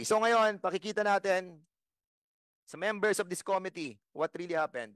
So ngayon, pakikita natin sa members of this committee what really happened.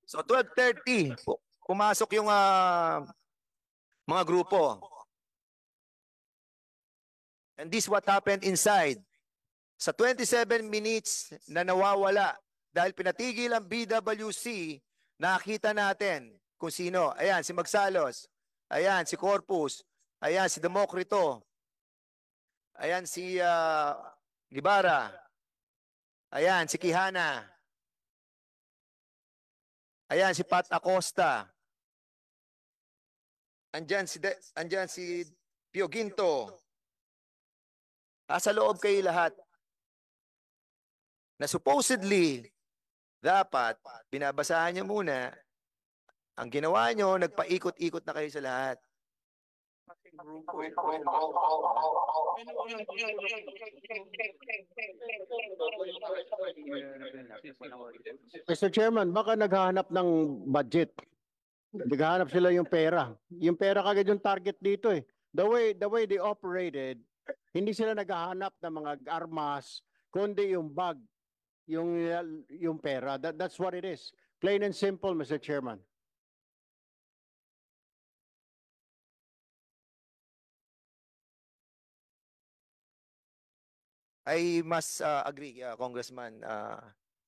So 12:30, pumasok yung mga grupo. And this what happened inside. Sa 27 minutes na nawawala dahil pinatigil ang BWC, nakita natin kung sino. Ayan, si Magsalos. Ayan, si Corpus. Ayan, si Democrito. Ayan, si Gibara. Ayan, si Kihana. Ayan, si Pat Acosta. Andyan si Pio Ginto. Sa loob kayo lahat. Na supposedly, dapat, binabasahan nyo muna. Ang ginawa nyo, nagpaikot-ikot na kayo sa lahat. Mr. Chairman, baka naghahanap ng budget. Naghahanap sila yung pera. Yung pera kagad yung target dito eh. The way they operated, hindi sila naghahanap ng mga armas, kundi yung bag, yung pera. That's what it is. Plain and simple, Mr. Chairman. I must agree, Congressman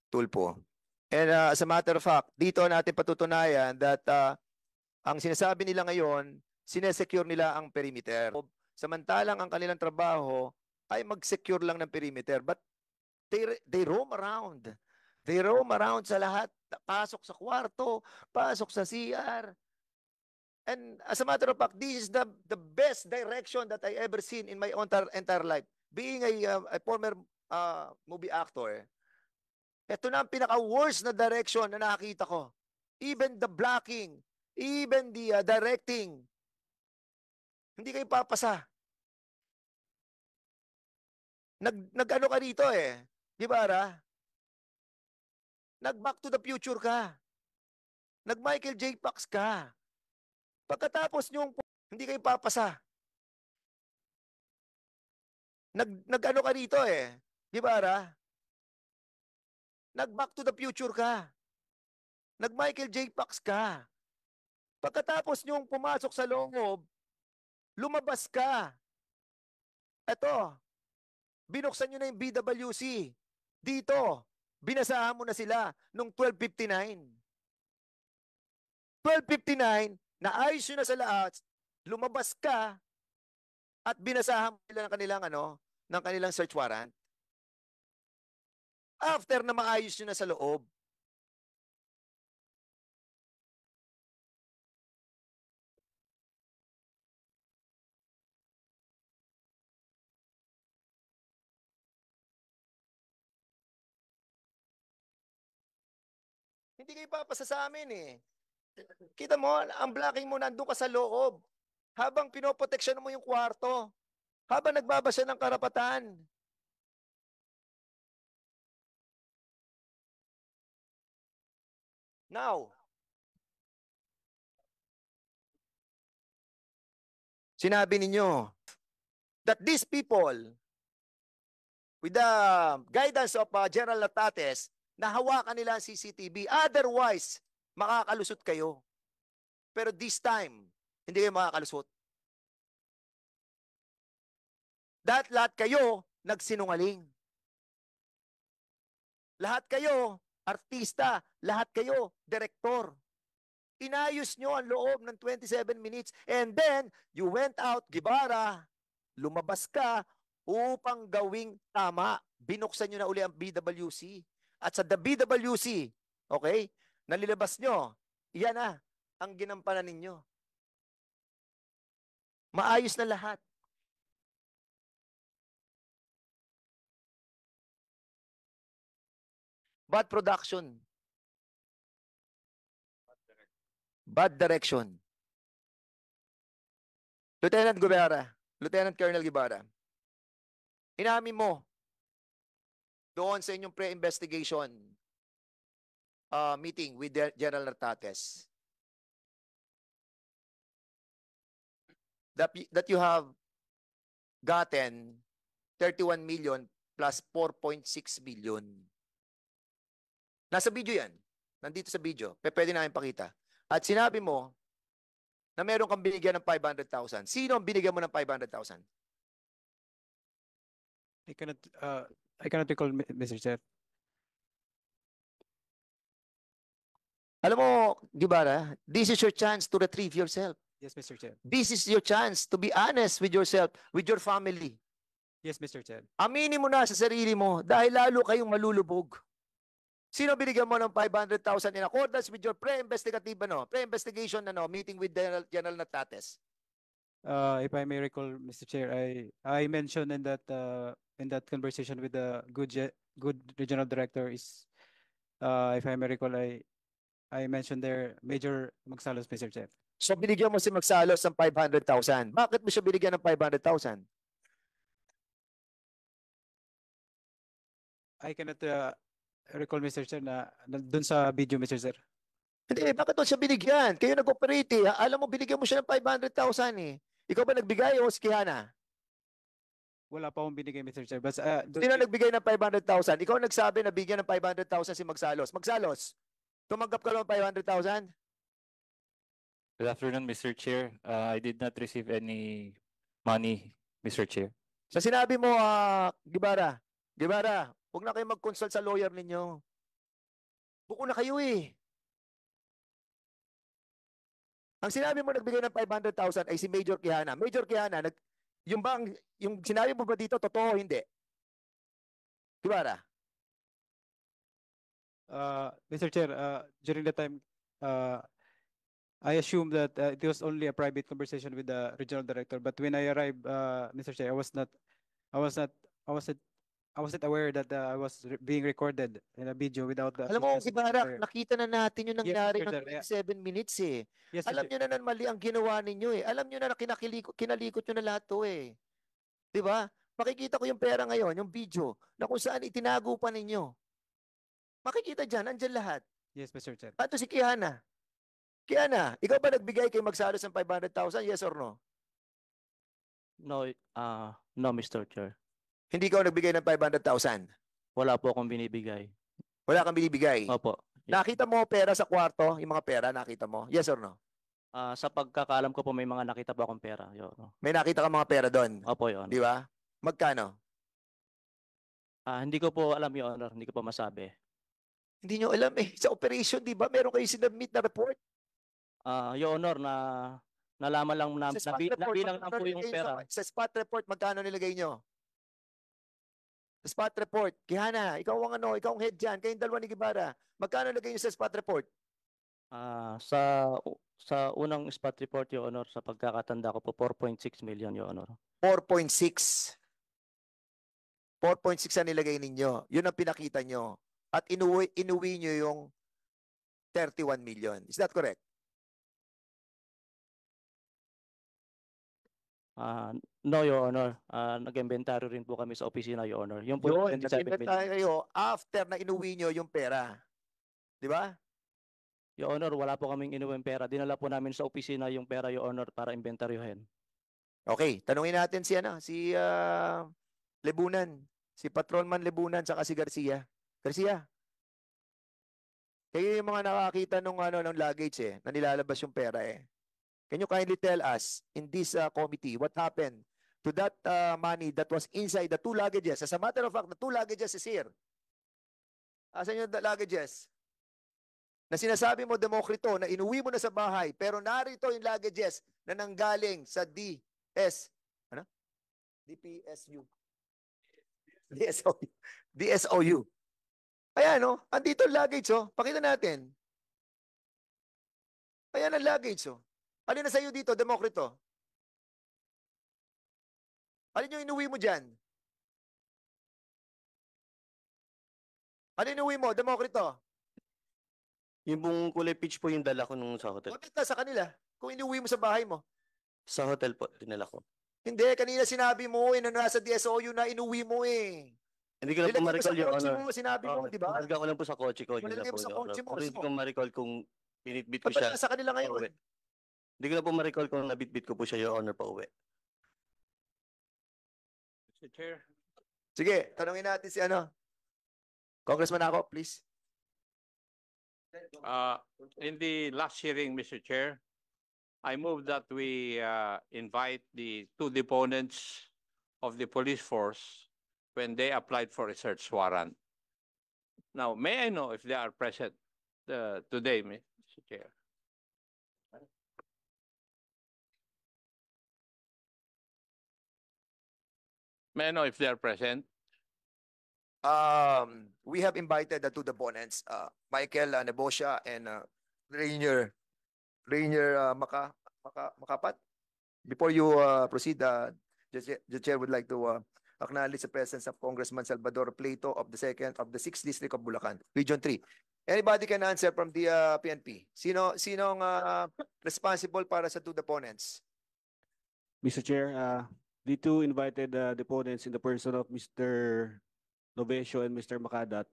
Tulfo. And as a matter of fact, dito natin patutunayan that ang sinasabi nila ngayon, sinesecure nila ang perimeter. Samantalang ang kanilang trabaho ay mag-secure lang ng perimeter. But they roam around. They roam around sa lahat. Pasok sa kwarto, pasok sa CR. And as a matter of fact, this is the best direction that I ever seen in my entire life. Being a former movie actor, ito na ang pinaka-worst na direction na nakita ko. Even the blocking, even the directing, hindi kayo papasa. Nag-ano ka dito eh. Di ba, Ara? Nag-Back to the Future ka. Nag-Michael J. Fox ka. Pagkatapos nyong hindi kayo papasa. Nag-ano ka dito eh. Di ba, Ara? Nag-Back to the Future ka. Nag-Michael J. Fox ka. Pagkatapos nyong pumasok sa loob, lumabas ka. Eto, binuksan nyo na yung BWC. Dito, binasahan mo na sila nung 12:59. 12:59, naayos nyo na sa lahat, lumabas ka, at binasahan mo nila ng kanilang search warrant. After na maayos nyo na sa loob. Hindi kayo papasa sa amin eh. Kita mo, ang blocking mo nandun ka sa loob. Habang pinoproteksyon mo yung kwarto. Habang nagbabasa ng karapatan. Now, sinabi ninyo that these people, with the guidance of General Latates, na hawakan nila ang CCTV. Otherwise, makakalusot kayo. Pero this time, hindi kayo makakalusot. Lahat kayo nagsinungaling. Lahat kayo artista, lahat kayo direktor. Inayos nyo ang loob ng 27 minutes and then you went out, Gibara, lumabas ka upang gawing tama. Binuksan nyo na uli ang BWC. at sa WWC, okay, nalilabas nyo, yan na ang ginampanan ninyo. Maayos na lahat. Bad production. Bad direction. Lieutenant Guevara, Lieutenant Colonel Guevara, inamin mo doon sa inyong pre-investigation meeting with General Nartates that you have gotten 31 million plus 4.6 billion. Nasa video yan. Nandito sa video. Pwede namin pakita. At sinabi mo na meron kang binigyan ng 500,000. Sino ang binigyan mo ng 500,000? I cannot recall, Mr. Chair. Alam mo, Guevara, this is your chance to retrieve yourself. Yes, Mr. Chair. This is your chance to be honest with yourself, with your family. Yes, Mr. Chair. Aminin mo na sa sarili mo dahil lalo kayong malulubog. Sino binigyan mo ng 500,000 in accordance with your pre-investigative pre-investigation meeting with General Nartates? If I may recall, Mr. Chair, I mentioned in that conversation with the good regional director is, if I may recall, I mentioned there Major Magsalos, Mr. Chair. So binigyan mo si Magsalos ng 500,000. Bakit mo siya binigyan ng 500,000? I cannot recall, Mr. Chair, na dun sa video, Mr. Chair. Hindi, bakit mo siya binigyan? Kayo nag-operate eh. Alam mo, binigyan mo siya ng 500,000 eh. Ikaw ba nagbigay o si Kihana? Wala pa akong binigay, Mr. Chair. But, sino nagbigay ng 500,000? Ikaw nagsabi na bigyan ng 500,000 si Magsalos. Magsalos, tumanggap ka ng 500,000? Good afternoon, Mr. Chair. I did not receive any money, Mr. Chair. Sa sinabi mo, Guevara, huwag na kayo mag-consult sa lawyer ninyo. Buko na kayo eh. Ang sinabi mo nagbigay ng 500,000 ay si Major Quijana. Major Quijana, yung sinabi mo ba dito, totoo o hindi? Guevara? Mr. Chair, during that time, I assume that it was only a private conversation with the regional director. But when I arrived, Mr. Chair, I wasn't aware that I was being recorded in a video without the. Alam mo, Guevara, nakita na natin yung nangyari Yes, ng 27 minutes eh. Yes, Alam nyo na mali ang ginawa ninyo eh. Alam nyo na kinalikot nyo na lahat to eh. Diba? Makikita ko yung pera ngayon, yung video, na kung saan itinago pa ninyo. Makikita dyan, andyan lahat. Yes, Mr. Chair. Ato si Quijana. Quijana, ikaw ba nagbigay kay Magsalos ng 500,000? Yes or no? No, no, Mr. Chair. Hindi ka nagbigay ng 500,000? Wala po akong binibigay. Wala kang binibigay? Opo. Nakita mo pera sa kwarto? Yung mga pera, nakita mo? Yes or no? Sa pagkakaalam ko po, may mga nakita po akong pera. May nakita ka mga pera doon? Opo, Your Honor. Di ba? Magkano? Hindi ko po alam, Your Honor. Hindi ko pa masabi. Hindi nyo alam eh. Sa operation, di ba? Meron kayo sinubmit na report? Your Honor, nalaman lang na Sa spot report, nabilang lang po yung pera. Sa spot report, magkano nilagay nyo? Sa spot report, Quijana, ikaw ang head dyan, kayong dalawa ni Guevara. Magkano nilagay nyo sa spot report? Sa unang spot report, Your Honor, sa pagkakatanda ko po, 4.6 million, Your Honor. 4.6. 4.6 ang nilagay ninyo. Yun ang pinakita nyo. At inuwi nyo yung 31 million. Is that correct? No, Your Honor. Nag-inventory rin po kami sa opisina, Your Honor. Yung po, Yun, 27 million. nag-invent kayo after na inuwi nyo yung pera. Di ba? Your Honor, wala po kaming inuwing pera. Dinala po namin sa opisina yung pera, Your Honor, para inventaryohin. Okay, tanungin natin si Lebunan, si Patrolman Lebunan saka si Garcia. Garcia. Kayo yung mga nakakita nung ng luggage na nilalabas yung pera eh. Can you kindly tell us in this committee what happened to that money that was inside the two luggages? As a matter of fact, the two luggages is here. Asan yung luggages? Na sinasabi mo, Demokrito, na inuwi mo na sa bahay, pero narito yung luggages na nanggaling sa DPSU. DSOU. Ayan, oh. Andito ang luggage, oh. Pakita natin. Ayan ang luggage, oh. Alin na sa'yo dito, Demokrito? Alin yung inuwi mo dyan? Alin inuwi mo, Demokrito? Yung pong kulay peach po yung dala ko nung sa hotel. Bakit sa kanila? Kung inuwi mo sa bahay mo. Sa hotel po, dinala ko. Hindi, kanina sinabi mo na nasa DSOU na inuwi mo eh. Hindi ko lang po Nilagay mo ma-recall, sa Your kotse Honor. mo, sinabi mo, di ba? Nalagay ko lang po sa kotse ko. Yun Nilagay lang mo po, sa Your Honor. kotse mo, Pero hindi gusto ko ma-recall kung binitbit ko Ba't siya. nasa kanila ngayon? pauwi. Hindi ko lang po ma-recall kung nabitbit ko po siya, Your Honor, pa uwi. Mr. Chair. Sige, tanungin natin si ano. Congressman ako, please. In the last hearing, Mr. Chair, I move that we invite the two deponents of the police force when they applied for a search warrant. Now, may I know if they are present today, Mr. Chair? May I know if they are present? We have invited the two deponents, Michael Nebosha and Rainier Makapat. Before you proceed, the chair would like to acknowledge the presence of Congressman Salvador Plato of the 6th District of Bulacan, Region 3. Anybody can answer from the PNP? Sinong responsible para sa two deponents? Mr. Chair, the two invited deponents in the person of Mr. Novesio and Mr. Makadat,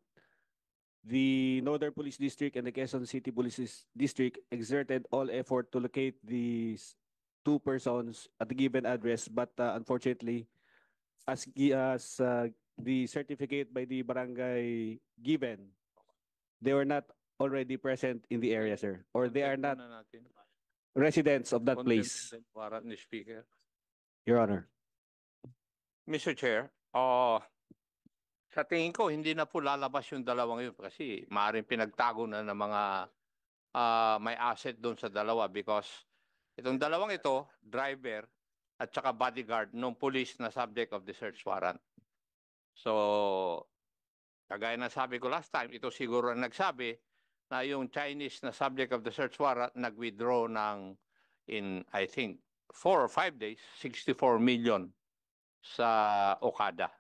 the Northern Police District and the Quezon City Police District exerted all effort to locate these two persons at the given address, but unfortunately, as the certificate by the barangay given, they were not already present in the area, sir, or they are not residents of that place, Warrant ni Speaker. Your Honor. Mr. Chair, sa tingin ko, hindi na po lalabas yung dalawang yun kasi maaaring pinagtago na ng mga may asset doon sa dalawa because itong dalawang ito, driver at saka bodyguard ng police na subject of the search warrant. So, kagaya na sabi ko last time, ito siguro ang nagsabi na yung Chinese na subject of the search warrant nag-withdraw ng in, I think, 4 or 5 days, 64 million sa Okada.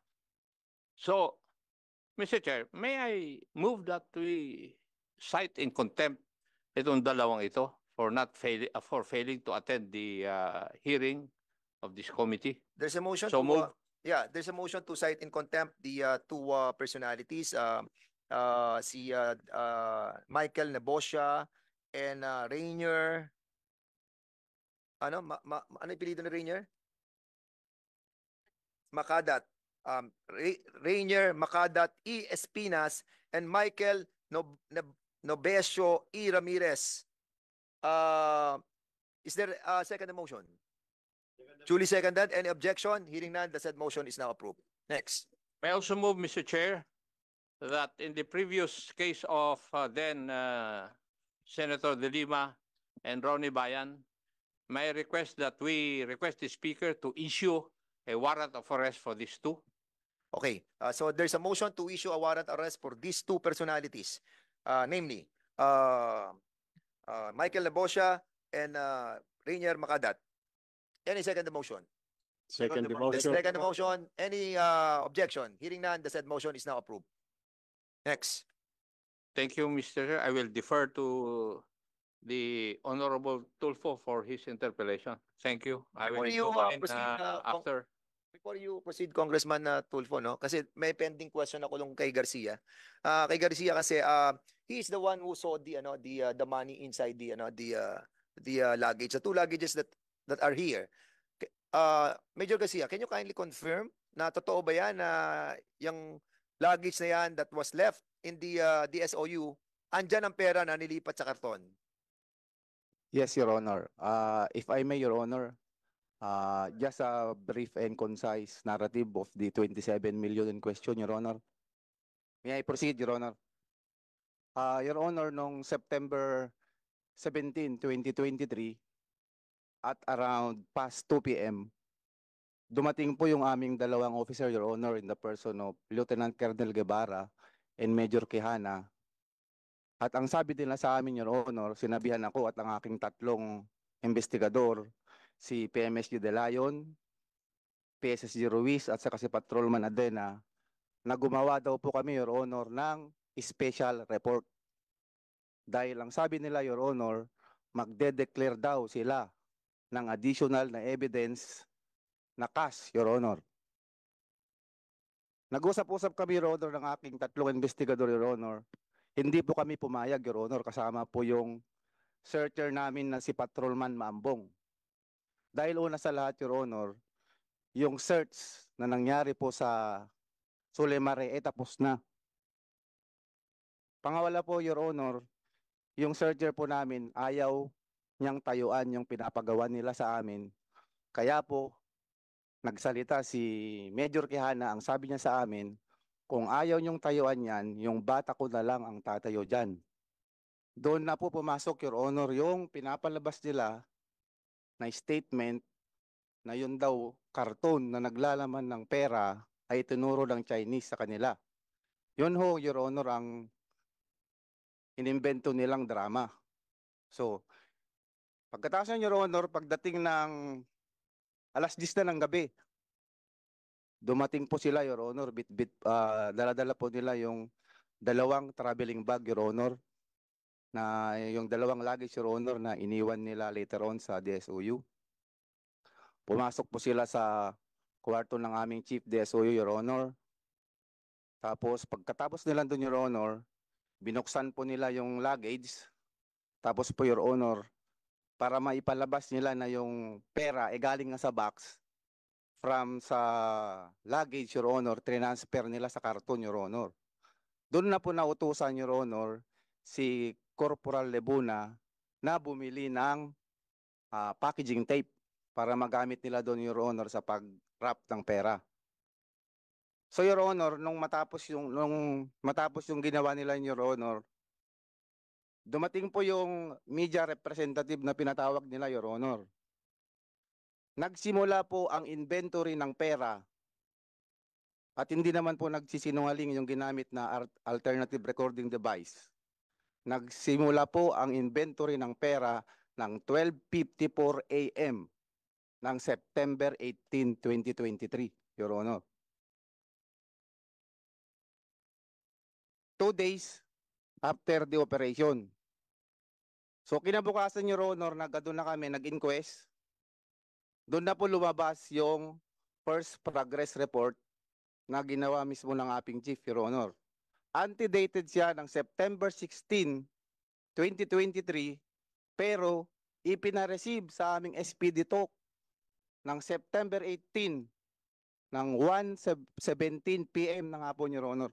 So, Mr. Chair, may I move that we cite in contempt itong dalawang ito for failing to attend the hearing of this committee? There's a motion So to move. there's a motion to cite in contempt the two personalities, si Michael Nebosha and Rainier. Ano yung apelyido ni Rainier? Makadat. Rainier Makadat E. Espinas and Michael Novesio E. Ramirez. Is there a second motion? Duly seconded. Any objection? Hearing none, the said motion is now approved. Next. May I also move, Mr. Chair, that in the previous case of then Senator De Lima and Ronnie Bayan, may I request that we request the Speaker to issue a warrant of arrest for these two? Okay, so there's a motion to issue a warrant arrest for these two personalities, namely Michael Nebosha and Rainier Makadat. Any second motion? Second The motion. second motion, any objection? Hearing none, the said motion is now approved. Next. Thank you, Mr. Chair. I will defer to the Honorable Tulfo for his interpellation. Thank you. I will Before you, comment proceed, after. Before you proceed, Congressman Tulfo, no? Kasi may pending question ako nung kay Garcia. Kay Garcia kasi he is the one who saw the money inside the luggage, the two luggages that are here. Major Garcia, can you kindly confirm na totoo ba yan na yung luggage na yan that was left in the DSOU, andyan ang pera na nilipat sa karton? Yes, Your Honor. If I may, Your Honor, just a brief and concise narrative of the 27 million in question, Your Honor. May I proceed, Your Honor? Your Honor, noong September 17, 2023, at around past 2 p.m., dumating po yung aming dalawang officer, Your Honor, in the person of Lieutenant Colonel Guevara and Major Quijana. At ang sabi nila sa amin, Your Honor, sinabihan ako at ang aking tatlong investigador, si PMSG De Leon, PSSG Ruiz at saka si Patrolman Adena, na gumawa daw po kami, Your Honor, ng special report. Dahil ang sabi nila, Your Honor, magde-declare daw sila ng additional na evidence na cash, Your Honor. Nag-usap-usap kami, Your Honor, ng aking tatlong investigador, Your Honor. Hindi po kami pumayag, Your Honor, kasama po yung searcher namin na si Patrolman Maambong. Dahil una sa lahat, Your Honor, yung search na nangyari po sa Sulemare tapos na. Pangawala po, Your Honor, yung searcher po namin ayaw niyang tayuan yung pinapagawa nila sa amin. Kaya po, nagsalita si Major Quijana, ang sabi niya sa amin, kung ayaw niyong tayuan yan, yung bata ko na lang ang tatayo dyan. Doon na po pumasok, Your Honor, yung pinapalabas nila na statement na yun daw karton na naglalaman ng pera ay tinuro ng Chinese sa kanila. Yun ho, Your Honor, ang inimbento nilang drama. So, pagkatapos ng Your Honor, pagdating ng alas 10 na ng gabi, dumating po sila, Your Honor, dala-dala po nila yung dalawang traveling bag, Your Honor, na yung dalawang luggage, Your Honor, na iniwan nila later on sa DSOU. Pumasok po sila sa kwarto ng aming Chief DSOU, Your Honor. Tapos, pagkatapos nila doon, Your Honor, binuksan po nila yung luggage. Tapos po, Your Honor, para maipalabas nila na yung pera galing nga sa box, from sa luggage, Your Honor, transfer nila sa karton, Your Honor. Doon na po nautusan, Your Honor, si Corporal Lebuna na bumili ng packaging tape para magamit nila doon, Your Honor, sa pag-wrap ng pera. So, Your Honor, nung matapos yung ginawa nila, Your Honor, dumating po yung media representative na pinatawag nila, Your Honor. Nagsimula po ang inventory ng pera at hindi naman po nagsisinungaling yung ginamit na alternative recording device. Nagsimula po ang inventory ng pera ng 12:54 a.m. ng September 18, 2023, Your Honor. 2 days after the operation. So kinabukasan, Your Honor, doon na kami nag-inquest. Doon na po lumabas yung first progress report na ginawa mismo ng ating Chief, Your Honor. Antedated siya ng September 16, 2023, pero ipinareceive sa aming SPD talk ng September 18 ng 1:17 p.m. na nga po, Your Honor.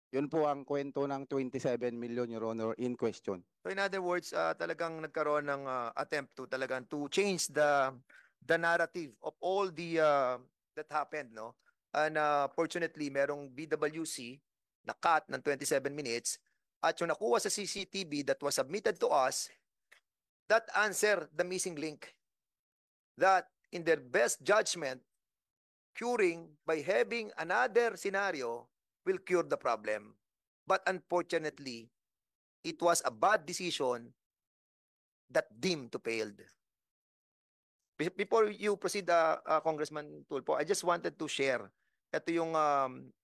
Yun po ang kwento ng 27 million, Your Honor, in question. So in other words, talagang nagkaroon ng attempt to change the narrative of all the that happened, no? And fortunately, merong BWC na cut ng 27 minutes at yung nakuha sa CCTV that was submitted to us, that answer the missing link. That in their best judgment, curing by having another scenario will cure the problem. But unfortunately, it was a bad decision that deemed to failed. Before you proceed, Congressman Tulfo, I just wanted to share ito yung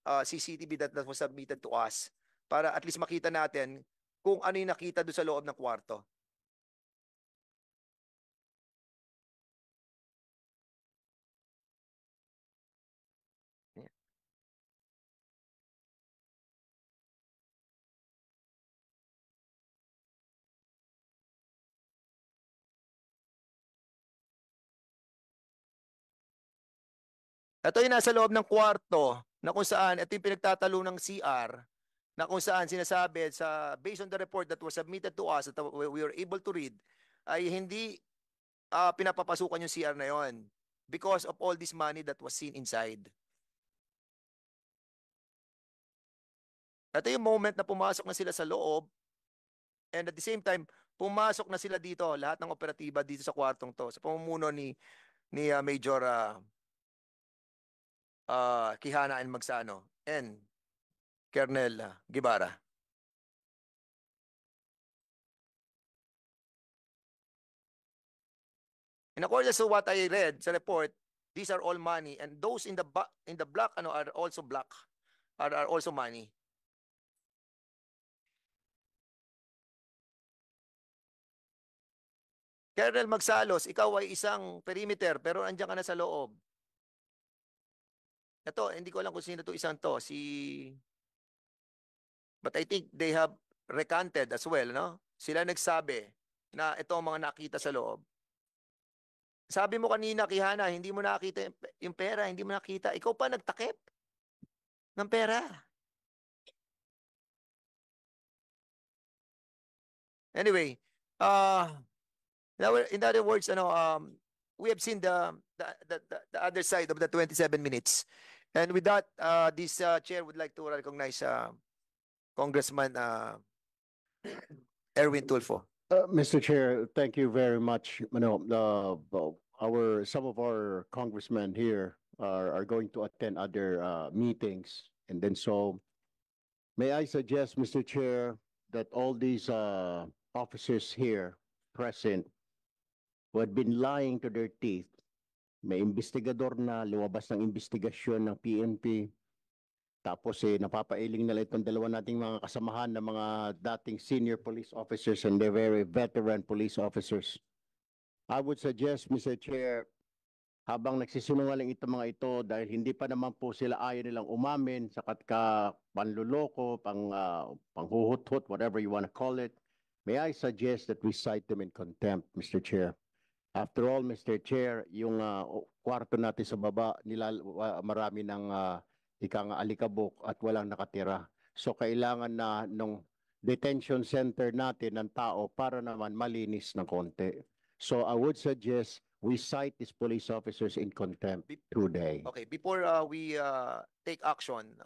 CCTV that was submitted to us para at least makita natin kung ano yung nakita doon sa loob ng kwarto. Ito yung nasa loob ng kwarto na kung saan, ito yung pinagtatalo ng CR na kung saan sinasabi based on the report that was submitted to us that we were able to read, ay hindi pinapapasukan yung CR na yon because of all this money that was seen inside. Ito yung moment na pumasok na sila sa loob and at the same time, pumasok na sila dito, lahat ng operatiba dito sa kwartong to, sa pamumuno ni Major Quijana and Magsano and Colonel Guevara. In accordance to what I read sa report, these are all money, and those in the black are also black, are also money. Colonel Magsalos, ikaw ay isang perimeter pero andiyan ka na sa loob. Ito, hindi ko alam kung sino to isang to, but I think they have recanted as well, no? Sila nagsabi na ito ang mga nakita sa loob. Sabi mo kanina, Kihana, hindi mo nakita yung pera, hindi mo nakita. Ikaw pa nagtakip ng pera. Anyway, in other words, we have seen the other side of the 27 minutes. And with that, this chair would like to recognize Congressman Erwin Tulfo. Mr. Chair, thank you very much. Some of our congressmen here are going to attend other meetings, and then so may I suggest, Mr. Chair, that all these officers here present who had been lying to their teeth, may investigador na lumabas ng investigasyon ng PNP. Tapos napapailing nila itong dalawa nating mga kasamahan na mga dating senior police officers and they're very veteran police officers. I would suggest, Mr. Chair, habang nagsisinungaling itong mga ito dahil hindi pa naman po sila ayaw nilang umamin sa panluloko, panghuhut-hut, whatever you want to call it, may I suggest that we cite them in contempt, Mr. Chair. After all, Mr. Chair, yung kwarto natin sa baba, marami ng alikabok at walang nakatira. So kailangan na nung detention center natin ng tao para naman malinis ng konti. So I would suggest we cite these police officers in contempt today. Okay, before we take action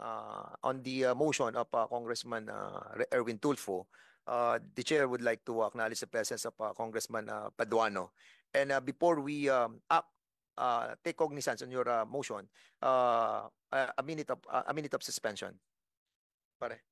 on the motion of Congressman Erwin Tulfo, the chair would like to acknowledge the presence of Congressman Paduano. And before we take cognizance on your motion, a minute of suspension. Pare.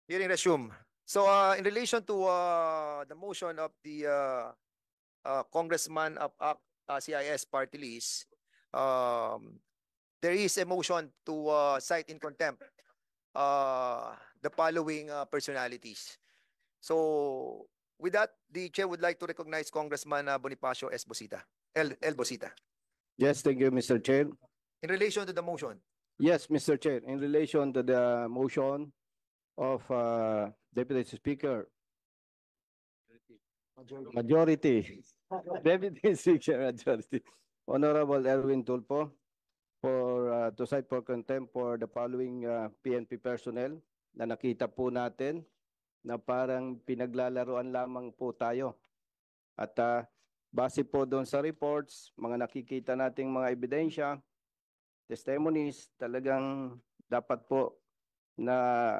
Hearing resume. So in relation to the motion of the Congressman of CIS party list, there is a motion to cite in contempt the following personalities. So with that, the chair would like to recognize Congressman Bonifacio S. Bosita, L. Bosita. Yes, thank you, Mr. Chair. In relation to the motion, Yes, Mr. Chair, in relation to the motion of Deputy Speaker. Majority. Deputy Speaker Majority. Honorable Erwin Tulfo for to cite for contempt for the following PNP personnel na nakita po natin na parang pinaglalaroan lamang po tayo. At base po doon sa reports, mga nakikita nating mga ebidensya, testimonies, talagang dapat po na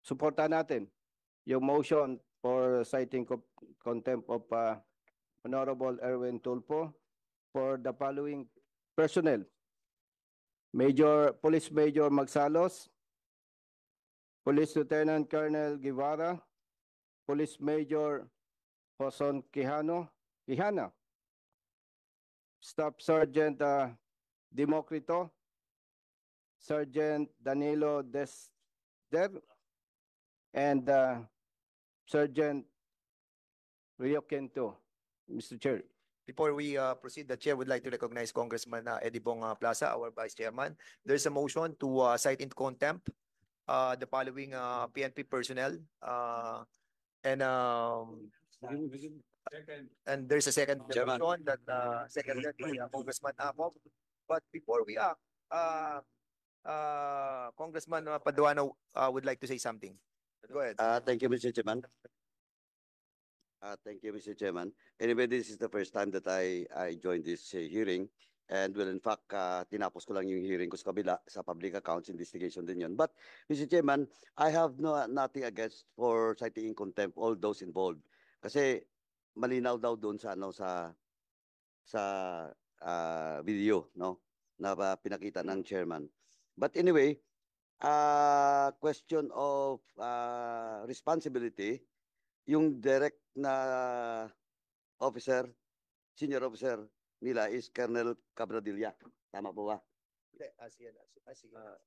suportahan natin yung motion for citing contempt of Honorable Erwin Tulfo for the following personnel. Police Major Magsalos, Police Lieutenant Colonel Guevara, Police Major Joson Quijana, Staff Sergeant Democrito, Sergeant Danilo Desder, and Sergeant Rio Quinto. Mr. Chair. before we proceed, the chair would like to recognize Congressman Eddie Bong Plaza, our vice chairman. There's a motion to cite in contempt the following PNP personnel and there's a second motion that seconded by Congressman Acop. But before we act, Congressman Paduano would like to say something. Go ahead. Thank you, Mr. Chairman. Thank you, Mr. Chairman. Anyway, this is the first time that I joined this hearing. And well, in fact, tinapos ko lang yung hearing ko sa kabila sa public accounts investigation din yun. But, Mr. Chairman, I have nothing against for citing in contempt all those involved. Kasi malinaw daw doon sa video, no, na pinakita ng chairman. But anyway, question of responsibility, yung direct na officer, senior officer nila is Colonel Cabradilla. Tama po ba?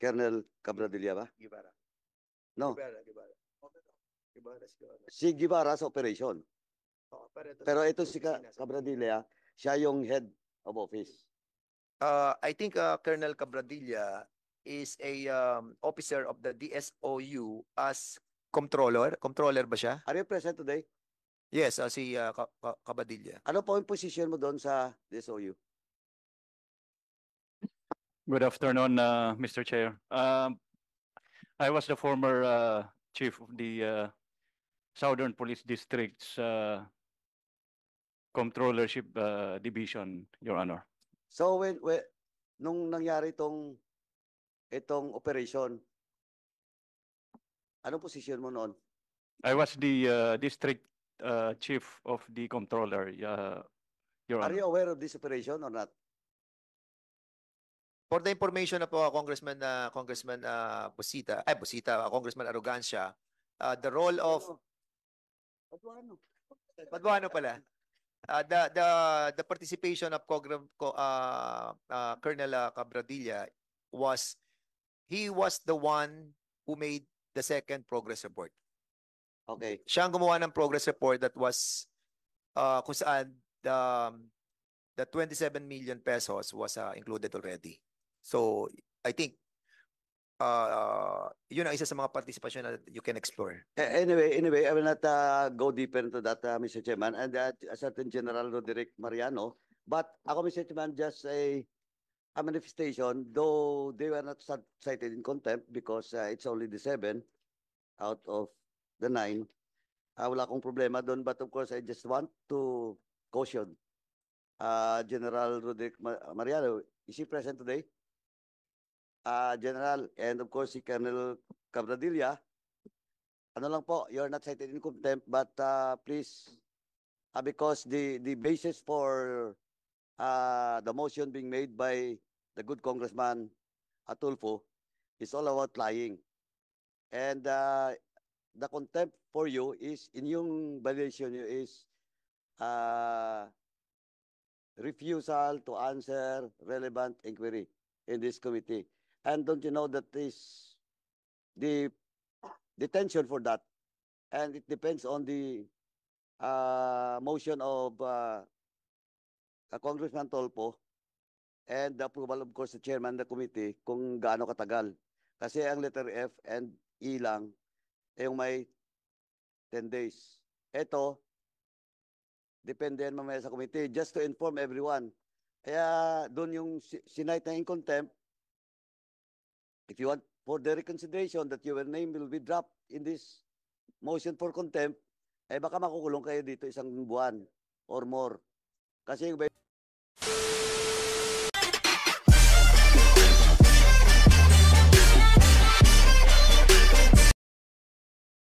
Colonel Cabradilla ba? Guevara. No. Guevara. Si Guevara sa operation. Pero ito si Cabradilla, siya yung head of office. I think Colonel Cabradilla is a officer of the DSOU as controller. Controller ba siya? Are you present today? Yes, si Cabradilla. Ano po yung position mo doon sa DSOU? Good afternoon, Mr. Chair. I was the former chief of the Southern Police District's Controllership Division, Your Honor. So nung nangyari itong operation, anong position mo noon? I was the district chief of the controller, Your Are Honor. you aware of this operation or not? For the information of Congressman Bosita, Congressman Arrogancia, the role of Paduano pala. The participation of Colonel Cabradilla was the one who made the second progress report. Okay. Siya ang gumawa ng progress report that was kung saan the 27 million pesos was included already. So I think yun ang isa sa mga participation na you can explore. Anyway, I will not go deeper into that, Mr. Chairman, and a certain General Roderick Mariano. But ako, Mr. Chairman, just a manifestation, though they were not cited in contempt because it's only the 7 out of the 9. Wala akong problema doon, but of course, I just want to caution General Roderick Mariano. Is he present today? General, and of course, si Colonel Cabradilla, ano lang po, you're not cited in contempt, but please, because the basis for the motion being made by the good Congressman Tulfo is all about lying. And the contempt for you is, in yung violation nyo is refusal to answer relevant inquiry in this committee. And don't you know that is the detention for that? And it depends on the motion of Congressman Tolpo and the approval, of course, the chairman of the committee kung gaano katagal. Kasi ang letter F and E lang, yung may 10 days. Ito, depende yan mamaya sa committee. Just to inform everyone. Kaya doon yung sinight na in contempt, if you want for the reconsideration that your name will be dropped in this motion for contempt, eh baka makukulong kayo dito 1 buwan or more. Kasi